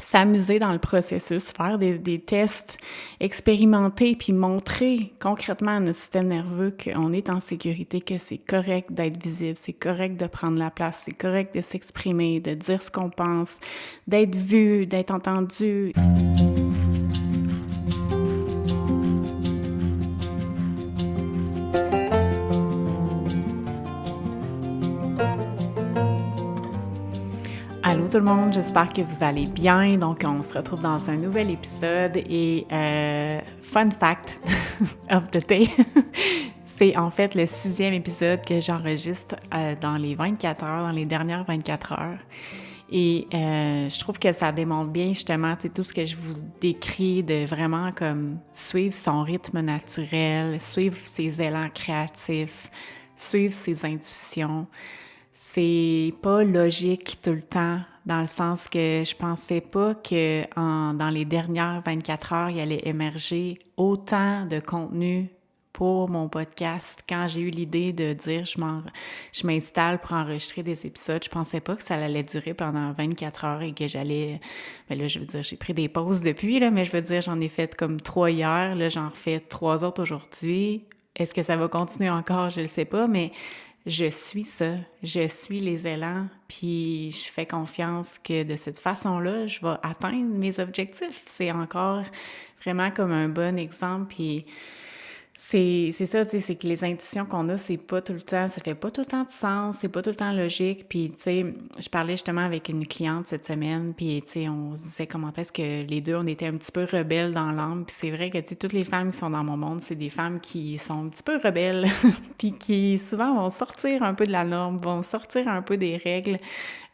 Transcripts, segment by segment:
s'amuser dans le processus, faire des tests, expérimenter, puis montrer concrètement à notre système nerveux qu'on est en sécurité, que c'est correct d'être visible, c'est correct de prendre la place, c'est correct de s'exprimer, de dire ce qu'on pense, d'être vu, d'être entendu. Allô tout le monde, j'espère que vous allez bien. Donc, on se retrouve dans un nouvel épisode et fun fact of the day, c'est en fait le 6e épisode que j'enregistre dans les 24 heures, dans les dernières 24 heures. Et je trouve que ça démontre bien justement tout ce que je vous décris de vraiment comme suivre son rythme naturel, suivre ses élans créatifs, suivre ses intuitions. C'est pas logique tout le temps, dans le sens que je pensais pas que dans les dernières 24 heures, il allait émerger autant de contenu pour mon podcast. Quand j'ai eu l'idée de dire je m'installe pour enregistrer des épisodes, je pensais pas que ça allait durer pendant 24 heures et que j'allais... Ben là, je veux dire, j'ai pris des pauses depuis, là, mais je veux dire, j'en ai fait comme 3 hier, là, j'en refais 3 autres aujourd'hui. Est-ce que ça va continuer encore? Je le sais pas, mais je suis ça, je suis les élans, puis je fais confiance que de cette façon-là, je vais atteindre mes objectifs. C'est encore vraiment comme un bon exemple, puis c'est ça, tu sais, c'est que les intuitions qu'on a, c'est pas tout le temps, ça fait pas tout le temps de sens, c'est pas tout le temps logique. Puis, tu sais, je parlais justement avec une cliente cette semaine, puis, tu sais, on se disait comment est-ce que les deux, on était un petit peu rebelles dans l'âme. Puis c'est vrai que, tu sais, toutes les femmes qui sont dans mon monde, c'est des femmes qui sont un petit peu rebelles, puis qui souvent vont sortir un peu de la norme, vont sortir un peu des règles,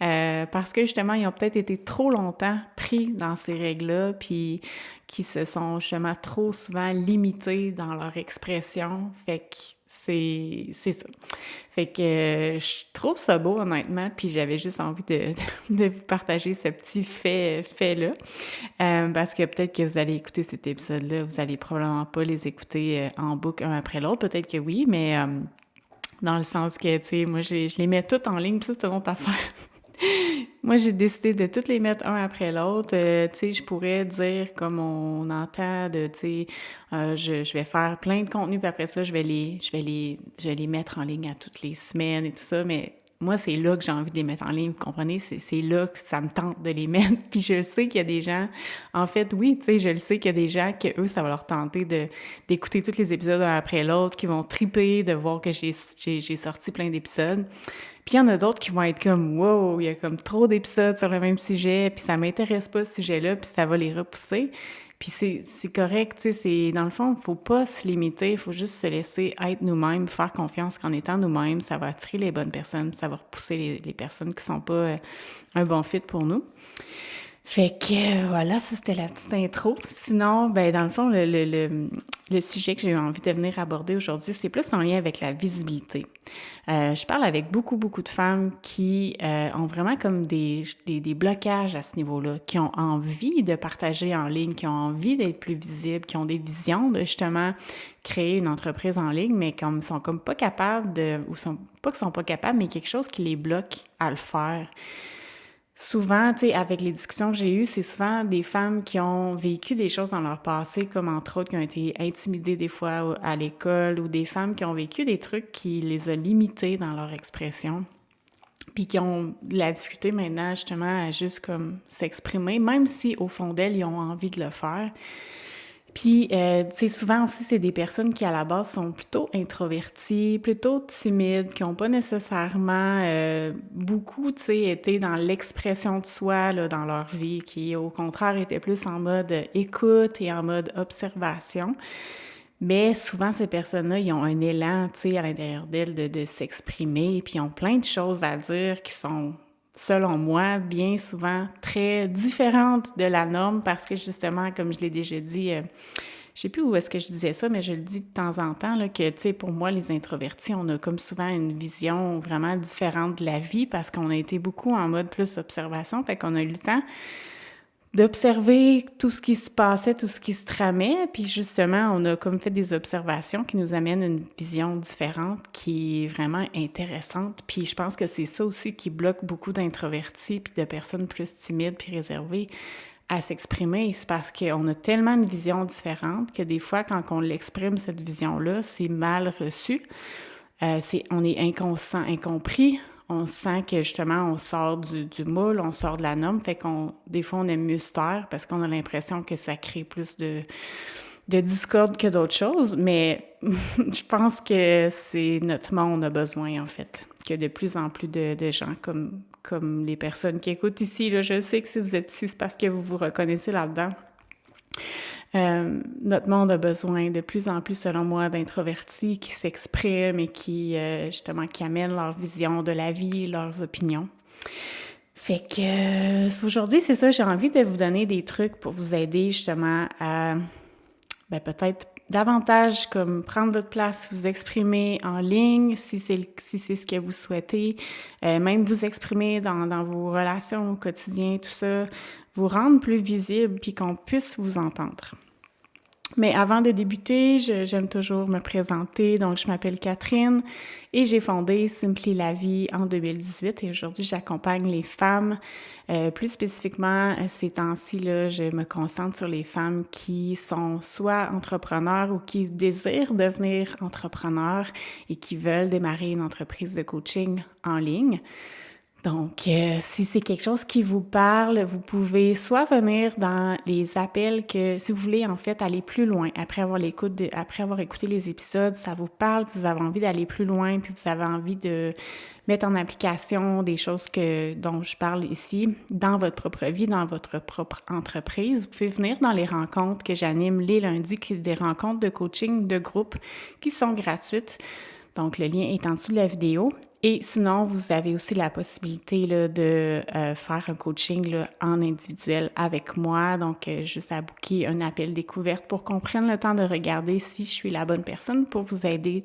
parce que justement, ils ont peut-être été trop longtemps pris dans ces règles-là, puis qui se sont justement trop souvent limités dans leur expression. Fait que c'est ça. Fait que je trouve ça beau, honnêtement, puis j'avais juste envie de vous partager ce petit fait-là. Parce que peut-être que vous allez écouter cet épisode-là, vous allez probablement pas les écouter en boucle un après l'autre. Peut-être que oui, mais dans le sens que, tu sais, moi, je les mets toutes en ligne, puis ça, c'est une autre affaire. Moi, j'ai décidé de toutes les mettre un après l'autre. Tu sais, je pourrais dire, comme on entend, tu sais, je vais faire plein de contenus, puis après ça, je vais les mettre en ligne à toutes les semaines et tout ça, mais moi, c'est là que j'ai envie de les mettre en ligne, vous comprenez? C'est là que ça me tente de les mettre. Puis je sais qu'il y a des gens, en fait, oui, tu sais, je le sais qu'il y a des gens que eux, ça va leur tenter d'écouter tous les épisodes un après l'autre, qui vont triper de voir que j'ai sorti plein d'épisodes. Puis il y en a d'autres qui vont être comme « Wow, il y a comme trop d'épisodes sur le même sujet, puis ça m'intéresse pas ce sujet-là, puis ça va les repousser. » Puis c'est correct, tu sais, dans le fond, il faut pas se limiter, il faut juste se laisser être nous-mêmes, faire confiance qu'en étant nous-mêmes, ça va attirer les bonnes personnes, ça va repousser les personnes qui sont pas un bon fit pour nous. Fait que voilà, ça c'était la petite intro. Sinon, ben dans le fond, le sujet que j'ai eu envie de venir aborder aujourd'hui, c'est plus en lien avec la visibilité. Je parle avec beaucoup de femmes qui ont vraiment comme des blocages à ce niveau-là, qui ont envie de partager en ligne, qui ont envie d'être plus visibles, qui ont des visions de justement créer une entreprise en ligne, mais comme sont comme pas capables pas qu'ils sont pas capables, mais quelque chose qui les bloque à le faire. Souvent, tu sais, avec les discussions que j'ai eues, c'est souvent des femmes qui ont vécu des choses dans leur passé, comme entre autres qui ont été intimidées des fois à l'école, ou des femmes qui ont vécu des trucs qui les ont limitées dans leur expression, puis qui ont de la difficulté maintenant justement à juste comme s'exprimer, même si au fond d'elles, ils ont envie de le faire. Puis, tu sais, souvent aussi, c'est des personnes qui, à la base, sont plutôt introverties, plutôt timides, qui n'ont pas nécessairement beaucoup, tu sais, été dans l'expression de soi, là, dans leur vie, qui, au contraire, étaient plus en mode écoute et en mode observation. Mais souvent, ces personnes-là, ils ont un élan, tu sais, à l'intérieur d'elles de s'exprimer, puis ils ont plein de choses à dire qui sont, selon moi, bien souvent très différentes de la norme parce que justement, comme je l'ai déjà dit, je sais plus où est-ce que je disais ça, mais je le dis de temps en temps, là, que, tu sais, pour moi, les introvertis, on a comme souvent une vision vraiment différente de la vie parce qu'on a été beaucoup en mode plus observation, fait qu'on a eu le temps d'observer tout ce qui se passait, tout ce qui se tramait, puis justement, on a comme fait des observations qui nous amènent une vision différente qui est vraiment intéressante. Puis je pense que c'est ça aussi qui bloque beaucoup d'introvertis puis de personnes plus timides puis réservées à s'exprimer. C'est parce qu'on a tellement une vision différente que des fois, quand on l'exprime, cette vision-là, c'est mal reçu. On est inconscient, incompris. On sent que justement, on sort du moule, on sort de la norme. Fait des fois, on aime mieux se taire parce qu'on a l'impression que ça crée plus de discorde que d'autres choses. Mais je pense que c'est notre monde a besoin, en fait. Que de plus en plus de gens comme les personnes qui écoutent ici, là, je sais que si vous êtes ici, c'est parce que vous vous reconnaissez là-dedans. Notre monde a besoin de plus en plus, selon moi, d'introvertis qui s'expriment et qui, justement, qui amènent leur vision de la vie, leurs opinions. Fait que aujourd'hui, c'est ça, j'ai envie de vous donner des trucs pour vous aider justement à peut-être davantage comme prendre votre place, vous exprimer en ligne si c'est ce que vous souhaitez, même vous exprimer dans vos relations au quotidien, tout ça, vous rendre plus visible puis qu'on puisse vous entendre. Mais avant de débuter, j'aime toujours me présenter. Donc, je m'appelle Catherine et j'ai fondé Simply la vie en 2018 et aujourd'hui, j'accompagne les femmes. Plus spécifiquement, ces temps-ci, là, je me concentre sur les femmes qui sont soit entrepreneurs ou qui désirent devenir entrepreneurs et qui veulent démarrer une entreprise de coaching en ligne. Donc, si c'est quelque chose qui vous parle, vous pouvez soit venir dans les appels si vous voulez en fait aller plus loin, après avoir écouté les épisodes, ça vous parle, vous avez envie d'aller plus loin, puis vous avez envie de mettre en application des choses dont je parle ici dans votre propre vie, dans votre propre entreprise. Vous pouvez venir dans les rencontres que j'anime les lundis, qui sont des rencontres de coaching de groupe qui sont gratuites. Donc, le lien est en dessous de la vidéo. Et sinon, vous avez aussi la possibilité là, de faire un coaching là, en individuel avec moi. Donc, juste à booker un appel découverte pour qu'on prenne le temps de regarder si je suis la bonne personne pour vous aider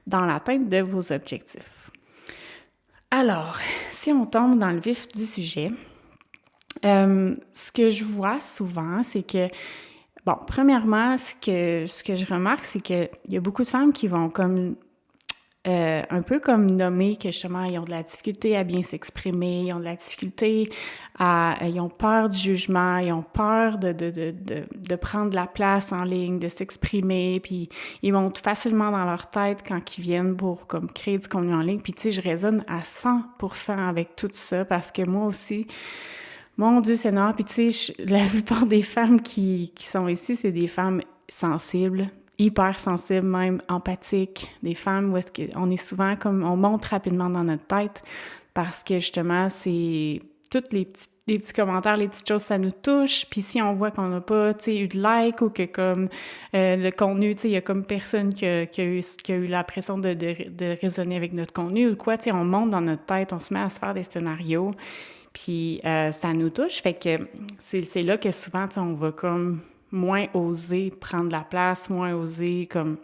dans l'atteinte de vos objectifs. Alors, si on tombe dans le vif du sujet, ce que je vois souvent, c'est que premièrement, ce que je remarque, c'est qu'il y a beaucoup de femmes qui vont comme un peu comme nommer que justement, ils ont de la difficulté à bien s'exprimer, ils ont de la difficulté ils ont peur du jugement, ils ont peur de prendre la place en ligne, de s'exprimer, puis ils montent facilement dans leur tête quand ils viennent pour comme créer du contenu en ligne. Puis tu sais, je résonne à 100% avec tout ça parce que moi aussi, mon Dieu Seigneur, puis tu sais, la plupart des femmes qui sont ici, c'est des femmes sensibles, hyper sensibles, même empathiques, des femmes où on est souvent comme, on monte rapidement dans notre tête parce que justement, c'est tous les petits commentaires, les petites choses, ça nous touche. Puis si on voit qu'on n'a pas, tu sais, eu de like ou que comme le contenu, tu sais, il y a comme personne qui a eu l'impression de résonner avec notre contenu ou quoi, tu sais, on monte dans notre tête, on se met à se faire des scénarios, puis ça nous touche. Fait que c'est là que souvent, tu sais, on va comme moins oser prendre la place, moins oser comme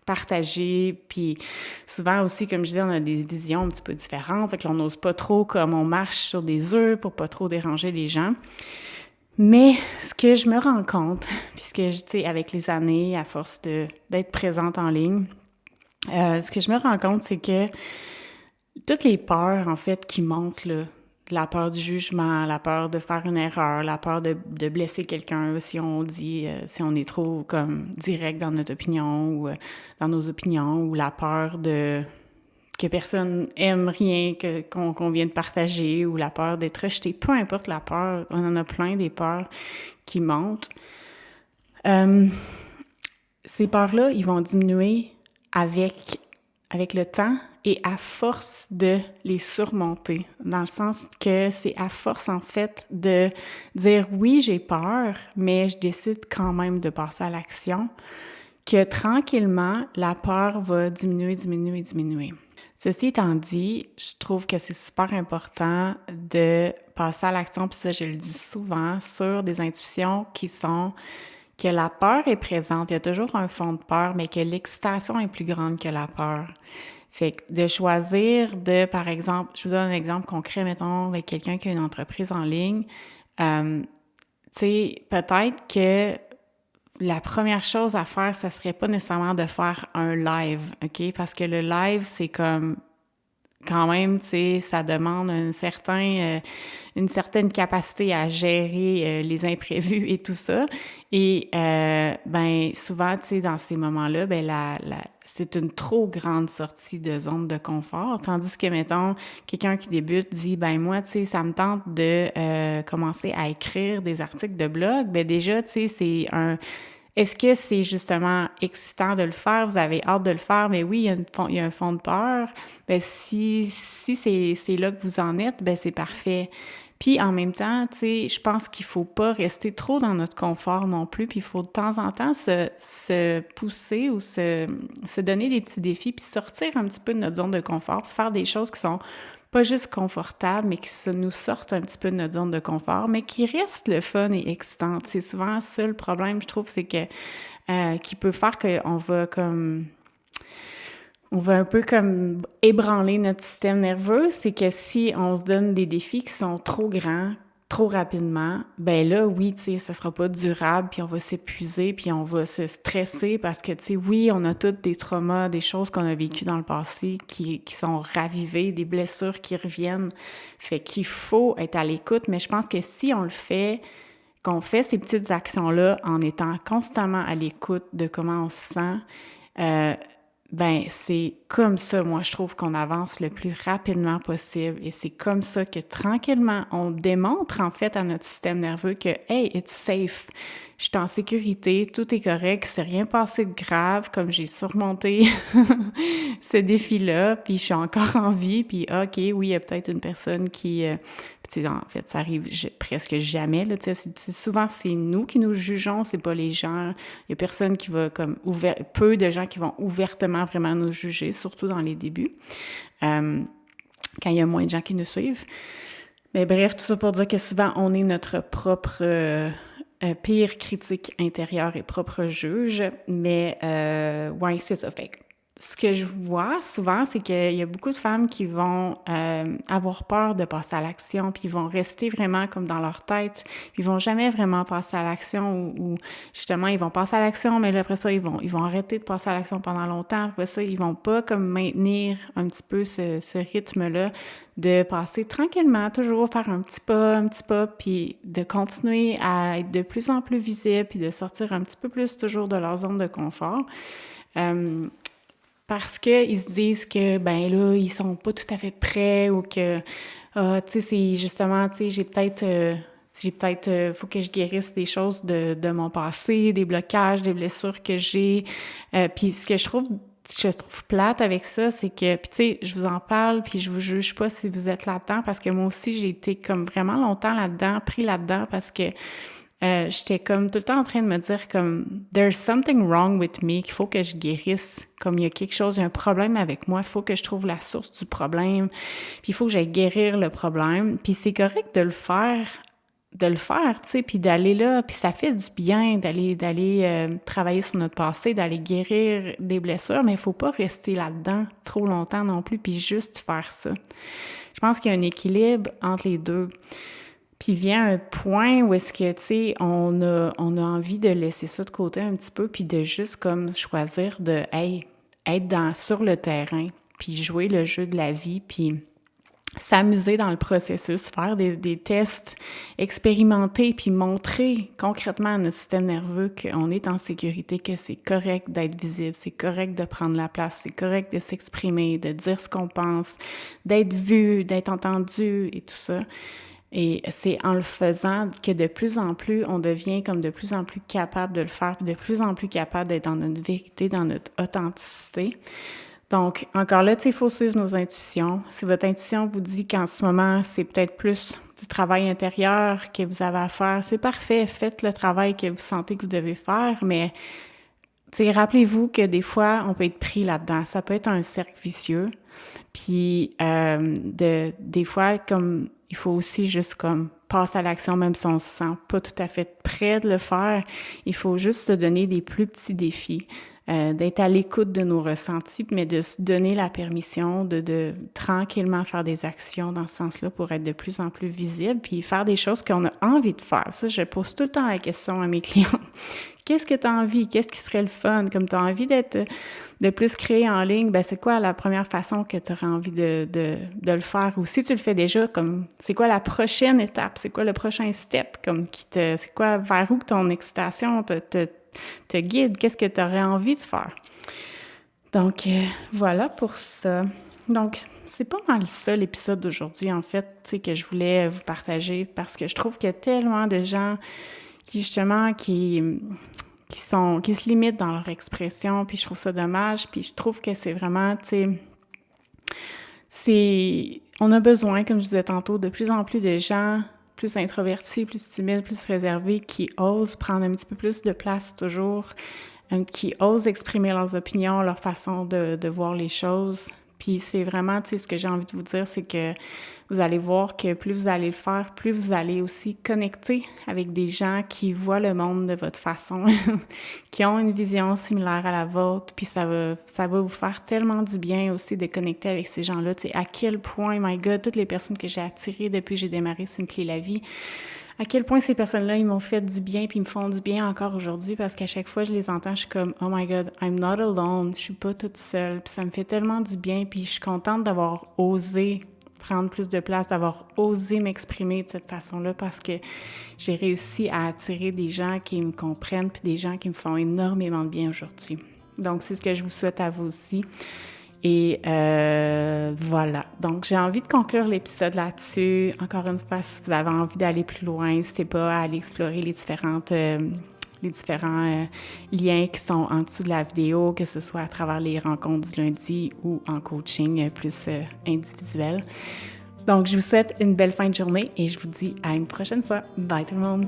partager, puis souvent aussi, comme je disais, on a des visions un petit peu différentes, fait que l'on n'ose pas trop, comme on marche sur des œufs pour pas trop déranger les gens. Mais ce que je me rends compte, puisque tu sais, avec les années, à force d'être présente en ligne, ce que je me rends compte, c'est que toutes les peurs, en fait, qui montent, là, la peur du jugement, la peur de faire une erreur, la peur de blesser quelqu'un si on est trop comme direct dans notre opinion ou dans nos opinions, ou la peur que personne aime rien qu'on vient de partager, ou la peur d'être rejeté, peu importe la peur, on en a plein des peurs qui montent. Ces peurs-là, ils vont diminuer avec le temps et à force de les surmonter, dans le sens que c'est à force, en fait, de dire « oui, j'ai peur, mais je décide quand même de passer à l'action », que tranquillement, la peur va diminuer. Ceci étant dit, je trouve que c'est super important de passer à l'action, puis ça, je le dis souvent, sur des intuitions que la peur est présente, il y a toujours un fond de peur, mais que l'excitation est plus grande que la peur. Fait que de choisir par exemple, je vous donne un exemple concret, mettons, avec quelqu'un qui a une entreprise en ligne, tu sais, peut-être que la première chose à faire, ça serait pas nécessairement de faire un live, OK? Parce que le live, c'est comme quand même, tu sais, ça demande une certaine capacité à gérer, les imprévus et tout ça et ben, souvent, tu sais, dans ces moments-là, ben, la c'est une trop grande sortie de zone de confort. Tandis que, mettons, quelqu'un qui débute dit: «Ben, moi, tu sais, ça me tente de, commencer à écrire des articles de blog». Ben, déjà, tu sais, c'est un est-ce que c'est justement excitant de le faire? Vous avez hâte de le faire? Mais oui, il y a un fond de peur. Ben si c'est là que vous en êtes, ben c'est parfait. Puis en même temps, tu sais, je pense qu'il faut pas rester trop dans notre confort non plus, puis il faut de temps en temps se pousser ou se donner des petits défis, puis sortir un petit peu de notre zone de confort, puis faire des choses qui sont pas juste confortables, mais qui nous sortent un petit peu de notre zone de confort, mais qui restent le fun et excitant. C'est souvent ça le problème, je trouve, c'est que qui peut faire qu'on va comme on va un peu comme ébranler notre système nerveux, c'est que si on se donne des défis qui sont trop grands, trop rapidement, ben là, oui, tu sais, ça sera pas durable, puis on va s'épuiser, puis on va se stresser parce que, tu sais, oui, on a toutes des traumas, des choses qu'on a vécues dans le passé qui sont ravivées, des blessures qui reviennent. Fait qu'il faut être à l'écoute, mais je pense que si on le fait, qu'on fait ces petites actions-là en étant constamment à l'écoute de comment on se sent, euh, ben, c'est comme ça, moi, je trouve qu'on avance le plus rapidement possible et c'est comme ça que tranquillement, on démontre en fait à notre système nerveux que, hey, it's safe, je suis en sécurité, tout est correct, c'est rien passé de grave, comme j'ai surmonté ce défi-là, puis je suis encore en vie, puis OK, oui, il y a peut-être une personne qui, tu sais, en fait, ça arrive presque jamais, là, tu sais, souvent c'est nous qui nous jugeons, c'est pas les gens, il y a personne qui va comme peu de gens qui vont ouvertement vraiment nous juger, surtout dans les débuts, quand il y a moins de gens qui nous suivent. Mais bref, tout ça pour dire que souvent, on est notre propre pire critique intérieure et propre juge. Mais ouais, c'est ça. Fait que ce que je vois souvent, c'est qu'il y a beaucoup de femmes qui vont avoir peur de passer à l'action, puis ils vont rester vraiment comme dans leur tête. Ils vont jamais vraiment passer à l'action ou justement, ils vont passer à l'action, mais là, après ça, ils vont arrêter de passer à l'action pendant longtemps. Après ça, ils vont pas comme maintenir un petit peu ce rythme-là de passer tranquillement, toujours faire un petit pas, puis de continuer à être de plus en plus visible, puis de sortir un petit peu plus toujours de leur zone de confort. Parce qu'ils se disent que, ben là, ils sont pas tout à fait prêts ou que, tu sais, c'est justement, tu sais, faut que je guérisse des choses de mon passé, des blocages, des blessures que j'ai. Puis ce que je trouve plate avec ça, c'est que, puis tu sais, je vous en parle, puis je vous juge pas si vous êtes là-dedans, parce que moi aussi, j'ai été comme vraiment longtemps là-dedans, pris là-dedans, parce que j'étais comme tout le temps en train de me dire comme there's something wrong with me, qu'il faut que je guérisse, comme il y a quelque chose, il y a un problème avec moi, il faut que je trouve la source du problème, puis il faut que j'aille guérir le problème, puis c'est correct de le faire, tu sais, puis d'aller là, puis ça fait du bien d'aller travailler sur notre passé, d'aller guérir des blessures, mais il faut pas rester là-dedans trop longtemps non plus, puis juste faire ça. Je pense qu'il y a un équilibre entre les deux. Puis vient un point où est-ce que, tu sais, on a envie de laisser ça de côté un petit peu, puis de juste comme choisir de, hey, être sur le terrain, puis jouer le jeu de la vie, puis s'amuser dans le processus, faire des tests, expérimenter, puis montrer concrètement à notre système nerveux qu'on est en sécurité, que c'est correct d'être visible, c'est correct de prendre la place, c'est correct de s'exprimer, de dire ce qu'on pense, d'être vu, d'être entendu et tout ça. Et c'est en le faisant que de plus en plus, on devient comme de plus en plus capable de le faire, de plus en plus capable d'être dans notre vérité, dans notre authenticité. Donc, encore là, tu sais, il faut suivre nos intuitions. Si votre intuition vous dit qu'en ce moment, c'est peut-être plus du travail intérieur que vous avez à faire, c'est parfait, faites le travail que vous sentez que vous devez faire, mais tu sais, rappelez-vous que des fois, on peut être pris là-dedans. Ça peut être un cercle vicieux. Puis, des fois, comme il faut aussi juste comme passer à l'action, même si on se sent pas tout à fait prêt de le faire. Il faut juste se donner des plus petits défis, d'être à l'écoute de nos ressentis, mais de se donner la permission de tranquillement faire des actions dans ce sens-là pour être de plus en plus visible, puis faire des choses qu'on a envie de faire. Ça, je pose tout le temps la question à mes clients. Qu'est-ce que tu as envie? Qu'est-ce qui serait le fun? Comme tu as envie de plus créer en ligne, ben c'est quoi la première façon que tu aurais envie de le faire? Ou si tu le fais déjà, comme c'est quoi la prochaine étape? C'est quoi le prochain step? Comme c'est quoi, vers où que ton excitation te guide? Qu'est-ce que tu aurais envie de faire? Donc, voilà pour ça. Donc, c'est pas mal ça l'épisode d'aujourd'hui, en fait, tu sais, que je voulais vous partager parce que je trouve qu'il y a tellement de gens qui, justement, qui se limitent dans leur expression, puis je trouve ça dommage, puis je trouve que c'est vraiment, tu sais, on a besoin, comme je disais tantôt, de plus en plus de gens plus introvertis, plus timides, plus réservés, qui osent prendre un petit peu plus de place toujours, qui osent exprimer leurs opinions, leur façon de voir les choses. Puis c'est vraiment, tu sais, ce que j'ai envie de vous dire, c'est que vous allez voir que plus vous allez le faire, plus vous allez aussi connecter avec des gens qui voient le monde de votre façon, qui ont une vision similaire à la vôtre, puis ça va vous faire tellement du bien aussi de connecter avec ces gens-là. Tu sais, à quel point, my God, toutes les personnes que j'ai attirées depuis que j'ai démarré Simply la vie, à quel point ces personnes-là, ils m'ont fait du bien, puis ils me font du bien encore aujourd'hui, parce qu'à chaque fois je les entends, je suis comme « Oh my God, I'm not alone, je suis pas toute seule », puis ça me fait tellement du bien, puis je suis contente d'avoir osé prendre plus de place, d'avoir osé m'exprimer de cette façon-là, parce que j'ai réussi à attirer des gens qui me comprennent, puis des gens qui me font énormément de bien aujourd'hui. Donc, c'est ce que je vous souhaite à vous aussi. Et voilà. Donc, j'ai envie de conclure l'épisode là-dessus. Encore une fois, si vous avez envie d'aller plus loin, n'hésitez pas à aller explorer les différents liens qui sont en dessous de la vidéo, que ce soit à travers les rencontres du lundi ou en coaching plus individuel. Donc, je vous souhaite une belle fin de journée et je vous dis à une prochaine fois. Bye tout le monde!